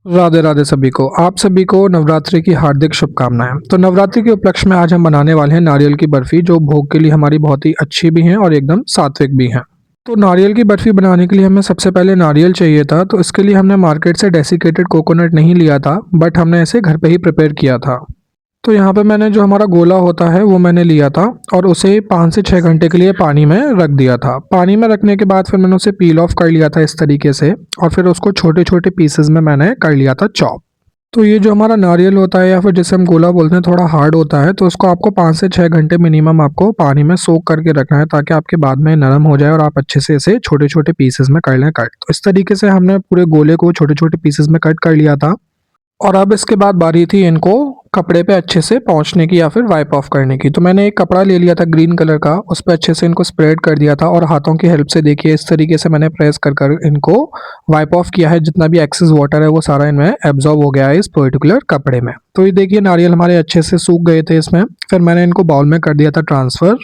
राधे राधे सभी को। आप सभी को नवरात्रि की हार्दिक शुभकामनाएं। तो नवरात्रि के उपलक्ष्य में आज हम बनाने वाले हैं नारियल की बर्फी, जो भोग के लिए हमारी बहुत ही अच्छी भी हैं और एकदम सात्विक भी हैं। तो नारियल की बर्फी बनाने के लिए हमें सबसे पहले नारियल चाहिए था। तो इसके लिए हमने मार्केट से डेसिकेटेड कोकोनट नहीं लिया था, बट हमने इसे घर पे ही प्रिपेयर किया था। तो यहाँ पे मैंने जो हमारा गोला होता है वो मैंने लिया था और उसे 5 से 6 घंटे के लिए पानी में रख दिया था। पानी में रखने के बाद फिर मैंने उसे पील ऑफ कर लिया था इस तरीके से, और फिर उसको छोटे छोटे पीसेस में मैंने कर लिया था चॉप। तो ये जो हमारा नारियल होता है या फिर जिसे हम गोला बोलते हैं, थोड़ा हार्ड होता है, तो उसको आपको 5 से 6 घंटे मिनिमम आपको पानी में सोक करके रखना है, ताकि आपके बाद में नरम हो जाए और आप अच्छे से इसे छोटे छोटे पीसेस में कर लें कट। तो इस तरीके से हमने पूरे गोले को छोटे छोटे पीसेस में कट कर लिया था। और अब इसके बाद बारी थी इनको कपड़े पे अच्छे से पोंछने की या फिर वाइप ऑफ करने की। तो मैंने एक कपड़ा ले लिया था ग्रीन कलर का, उस पर अच्छे से इनको स्प्रेड कर दिया था और हाथों की हेल्प से देखिए इस तरीके से मैंने प्रेस कर कर इनको वाइप ऑफ किया है। जितना भी एक्सेस वाटर है वो सारा इनमें एब्जॉर्ब हो गया है इस पर्टिकुलर कपड़े में। तो ये देखिए नारियल हमारे अच्छे से सूख गए थे इसमें। फिर मैंने इनको बाउल में कर दिया था ट्रांसफ़र,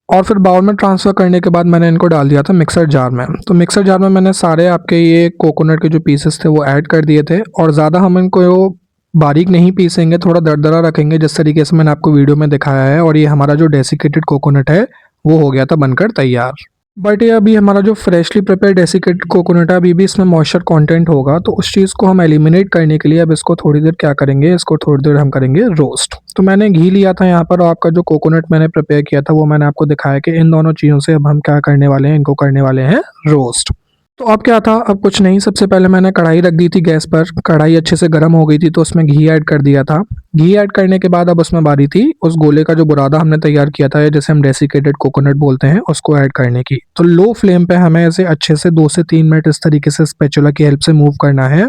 और फिर बाउल में ट्रांसफ़र करने के बाद मैंने इनको डाल दिया था मिक्सर जार में। तो मिक्सर जार में मैंने सारे आपके ये कोकोनट के जो पीसेस थे वो ऐड कर दिए थे, और ज़्यादा हम इनको बारीक नहीं पीसेंगे, थोड़ा दरदरा रखेंगे जिस तरीके से मैंने आपको वीडियो में दिखाया है। और ये हमारा जो डेसिकेटेड कोकोनट है वो हो गया था बनकर तैयार। बट ये अभी हमारा जो फ्रेशली प्रिपेयर्ड डेसिकेटेड कोकोनट है, अभी भी इसमें मॉइस्चर कंटेंट होगा, तो उस चीज़ को हम एलिमिनेट करने के लिए अब इसको थोड़ी देर क्या करेंगे, इसको थोड़ी देर हम करेंगे रोस्ट। तो मैंने घी लिया था यहाँ पर, और आपका जो कोकोनट मैंने प्रिपेयर किया था वो मैंने आपको दिखाया कि इन दोनों चीज़ों से अब हम क्या करने वाले हैं, इनको करने वाले हैं रोस्ट। तो अब क्या था, अब कुछ नहीं, सबसे पहले मैंने कढ़ाई रख दी थी गैस पर। कढ़ाई अच्छे से गर्म हो गई थी तो उसमें घी ऐड कर दिया था। घी ऐड करने के बाद अब उसमें बारी थी उस गोले का जो बुरादा हमने तैयार किया था, या जैसे हम डेसिकेटेड कोकोनट बोलते हैं, उसको ऐड करने की। तो लो फ्लेम पे हमें इसे अच्छे से 2 से 3 मिनट इस तरीके से स्पैचुला की हेल्प से मूव करना है।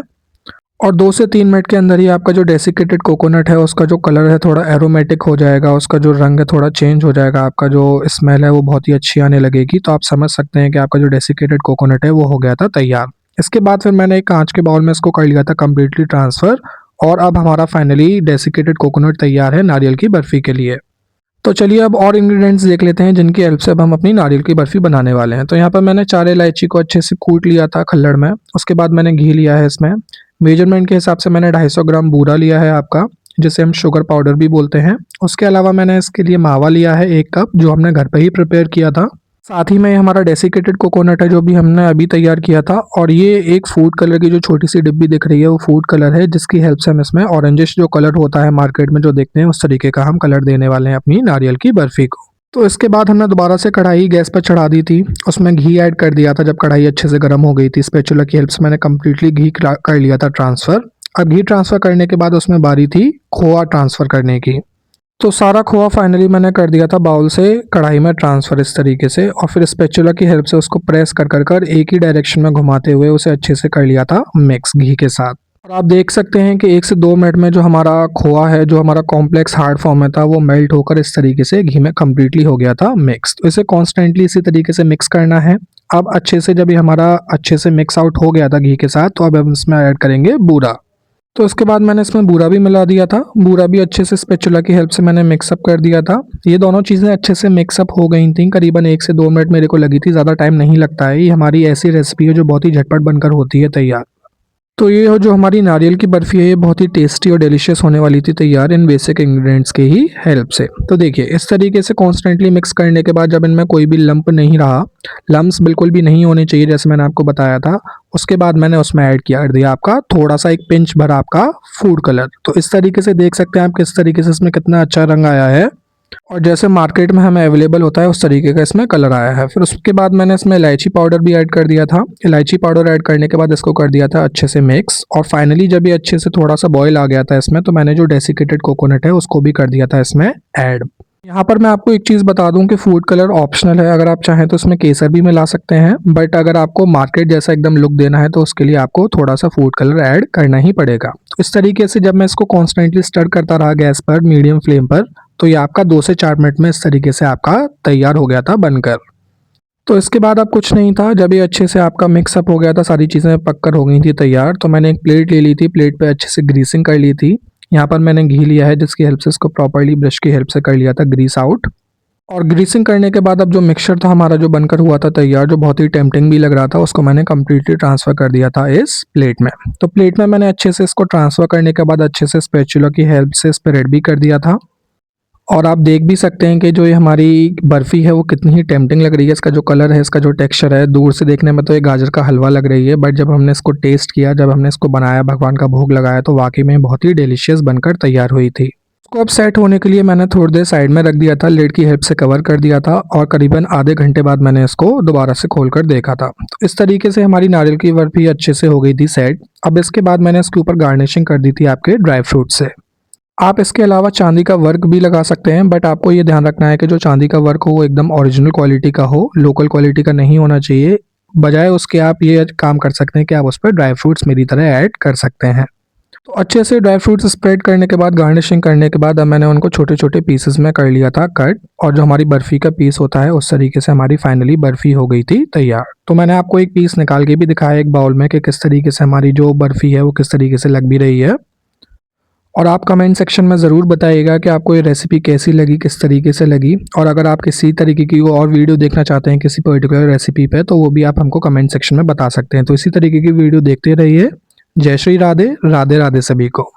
और 2 से 3 मिनट के अंदर ही आपका जो डेसिकेटेड कोकोनट है उसका जो कलर है थोड़ा एरोमेटिक हो जाएगा, उसका जो रंग है थोड़ा चेंज हो जाएगा, आपका जो स्मेल है वो बहुत ही अच्छी आने लगेगी। तो आप समझ सकते हैं कि आपका जो डेसिकेटेड कोकोनट है वो हो गया था तैयार। इसके बाद फिर मैंने एक कांच के बाउल में इसको कर लिया था कम्प्लीटली ट्रांसफ़र, और अब हमारा फाइनली डेसिकेटेड कोकोनट तैयार है नारियल की बर्फ़ी के लिए। तो चलिए अब और इंग्रेडिएंट्स देख लेते हैं जिनकी हेल्प से अब हम अपनी नारियल की बर्फ़ी बनाने वाले हैं। तो यहाँ पर मैंने 4 इलायची को अच्छे से कूट लिया था खल्लड़ में। उसके बाद मैंने घी लिया है इसमें। मेजरमेंट के हिसाब से मैंने 250 ग्राम बूरा लिया है आपका, जिसे हम शुगर पाउडर भी बोलते हैं। उसके अलावा मैंने इसके लिए मावा लिया है 1 कप, जो हमने घर पे ही प्रिपेयर किया था। साथ ही में ये हमारा डेसिकेटेड कोकोनट है जो भी हमने अभी तैयार किया था, और ये एक फूड कलर की जो छोटी सी डिब्बी दिख रही है वो फूड कलर है, जिसकी हेल्प से हम इसमें ऑरेंजिश जो कलर होता है मार्केट में जो देखते हैं उस तरीके का हम कलर देने वाले हैं अपनी नारियल की बर्फ़ी को। तो इसके बाद हमने दोबारा से कढ़ाई गैस पर चढ़ा दी थी, उसमें घी ऐड कर दिया था जब कढ़ाई अच्छे से गर्म हो गई थी। स्पैचुला की हेल्प से मैंने कम्प्लीटली घी कर लिया था ट्रांसफ़र। अब घी ट्रांसफ़र करने के बाद उसमें बारी थी खोआ ट्रांसफ़र करने की। तो सारा खोआ फाइनली मैंने कर दिया था बाउल से कढ़ाई में ट्रांसफ़र इस तरीके से, और फिर स्पैचुला की हेल्प से उसको प्रेस कर एक ही डायरेक्शन में घुमाते हुए उसे अच्छे से कर लिया था मिक्स घी के साथ। और आप देख सकते हैं कि 1 से 2 मिनट में जो हमारा खोआ है, जो हमारा कॉम्प्लेक्स हार्ड फॉर्म में था, वो मेल्ट होकर इस तरीके से घी में कम्प्लीटली हो गया था मिक्स। तो इसे कॉन्स्टेंटली इसी तरीके से मिक्स करना है। अब अच्छे से जब ये हमारा अच्छे से मिक्स आउट हो गया था घी के साथ, तो अब हम इसमें ऐड करेंगे बूरा। तो उसके बाद मैंने इसमें बूरा भी मिला दिया था। बूरा भी अच्छे से स्पैचुला की हेल्प से मैंने मिक्सअप कर दिया था। ये दोनों चीज़ें अच्छे से मिक्सअप हो गई थी, करीबन 1 से 2 मिनट मेरे को लगी थी, ज़्यादा टाइम नहीं लगता है। ये हमारी ऐसी रेसिपी है जो बहुत ही झटपट बनकर होती है तैयार। तो ये हो जो हमारी नारियल की बर्फ़ी है, ये बहुत ही टेस्टी और डिलीशियस होने वाली थी तैयार इन बेसिक इंग्रेडिएंट्स के ही हेल्प से। तो देखिए इस तरीके से कॉन्स्टेंटली मिक्स करने के बाद जब इनमें कोई भी लंप नहीं रहा, लम्प्स बिल्कुल भी नहीं होने चाहिए जैसे मैंने आपको बताया था, उसके बाद मैंने उसमें ऐड किया कर दिया आपका थोड़ा सा एक पिंच भर आपका फूड कलर। तो इस तरीके से देख सकते हैं आप किस तरीके से इसमें कितना अच्छा रंग आया है, और जैसे मार्केट में हमें अवेलेबल होता है उस तरीके का इसमें कलर आया है। फिर उसके बाद मैंने इसमें इलायची पाउडर भी ऐड कर दिया था। इलायची पाउडर ऐड करने के बाद इसको कर दिया था अच्छे से मिक्स, और फाइनली जब ये अच्छे से थोड़ा सा बॉईल आ गया था इसमें, तो मैंने जो डेसिकेटेड कोकोनट है उसको भी कर दिया था इसमें ऐड। यहाँ पर मैं आपको एक चीज़ बता दूं कि फूड कलर ऑप्शनल है, अगर आप चाहें तो इसमें केसर भी मिला सकते हैं, बट अगर आपको मार्केट जैसा एकदम लुक देना है तो उसके लिए आपको थोड़ा सा फूड कलर ऐड करना ही पड़ेगा। इस तरीके से जब मैं इसको कॉन्स्टेंटली स्टर करता रहा गैस पर मीडियम फ्लेम पर, तो ये आपका 2 से 4 मिनट में इस तरीके से आपका तैयार हो गया था बनकर। तो इसके बाद अब कुछ नहीं था, जब ये अच्छे से आपका मिक्सअप हो गया था, सारी चीज़ें पककर हो गई थी तैयार, तो मैंने एक प्लेट ले ली थी। प्लेट पे अच्छे से ग्रीसिंग कर ली थी। यहाँ पर मैंने घी लिया है जिसकी हेल्प से इसको प्रॉपर्ली ब्रश की हेल्प से कर लिया था ग्रीस आउट। और ग्रीसिंग करने के बाद अब जो मिक्सचर था हमारा जो बनकर हुआ था तैयार, जो बहुत ही टेम्पटिंग भी लग रहा था, उसको मैंने कम्प्लीटली ट्रांसफ़र कर दिया था इस प्लेट में। तो प्लेट में मैंने अच्छे से इसको ट्रांसफ़र करने के बाद अच्छे से स्पैचुला की हेल्प से स्प्रेड भी कर दिया था। और आप देख भी सकते हैं कि जो ये हमारी बर्फ़ी है वो कितनी ही टेम्पटिंग लग रही है। इसका जो कलर है, इसका जो टेक्सचर है, दूर से देखने में तो ये गाजर का हलवा लग रही है, बट जब हमने इसको टेस्ट किया, जब हमने इसको बनाया, भगवान का भोग लगाया, तो वाक़ई में बहुत ही डिलीशियस बनकर तैयार हुई थी। इसको अब सेट होने के लिए मैंने थोड़ी देर साइड में रख दिया था, लिड की हेल्प से कवर कर दिया था और करीबन आधे घंटे बाद मैंने इसको दोबारा से खोल कर देखा था। तो इस तरीके से हमारी नारियल की बर्फ़ी अच्छे से हो गई थी सेट। अब इसके बाद मैंने इसके ऊपर गार्निशिंग कर दी थी आपके ड्राई फ्रूट से। आप इसके अलावा चांदी का वर्क भी लगा सकते हैं, बट आपको ये ध्यान रखना है कि जो चांदी का वर्क हो वो एकदम ओरिजिनल क्वालिटी का हो, लोकल क्वालिटी का नहीं होना चाहिए। बजाय उसके आप ये काम कर सकते हैं कि आप उस पर ड्राई फ्रूट्स मेरी तरह ऐड कर सकते हैं। तो अच्छे से ड्राई फ्रूट्स स्प्रेड करने के बाद, गार्निशिंग करने के बाद, अब मैंने उनको छोटे-छोटे पीसेस में कर लिया था कट, और जो हमारी बर्फ़ी का पीस होता है उस तरीके से हमारी फाइनली बर्फ़ी हो गई थी तैयार। तो मैंने आपको एक पीस निकाल के भी दिखाया एक बाउल में कि किस तरीके से हमारी जो बर्फ़ी है वो किस तरीके से लग भी रही है। और आप कमेंट सेक्शन में ज़रूर बताइएगा कि आपको ये रेसिपी कैसी लगी, किस तरीके से लगी, और अगर आप किसी तरीके की और वीडियो देखना चाहते हैं किसी पर्टिकुलर रेसिपी पे, तो वो भी आप हमको कमेंट सेक्शन में बता सकते हैं। तो इसी तरीके की वीडियो देखते रहिए। जय श्री राधे, राधे राधे सभी को।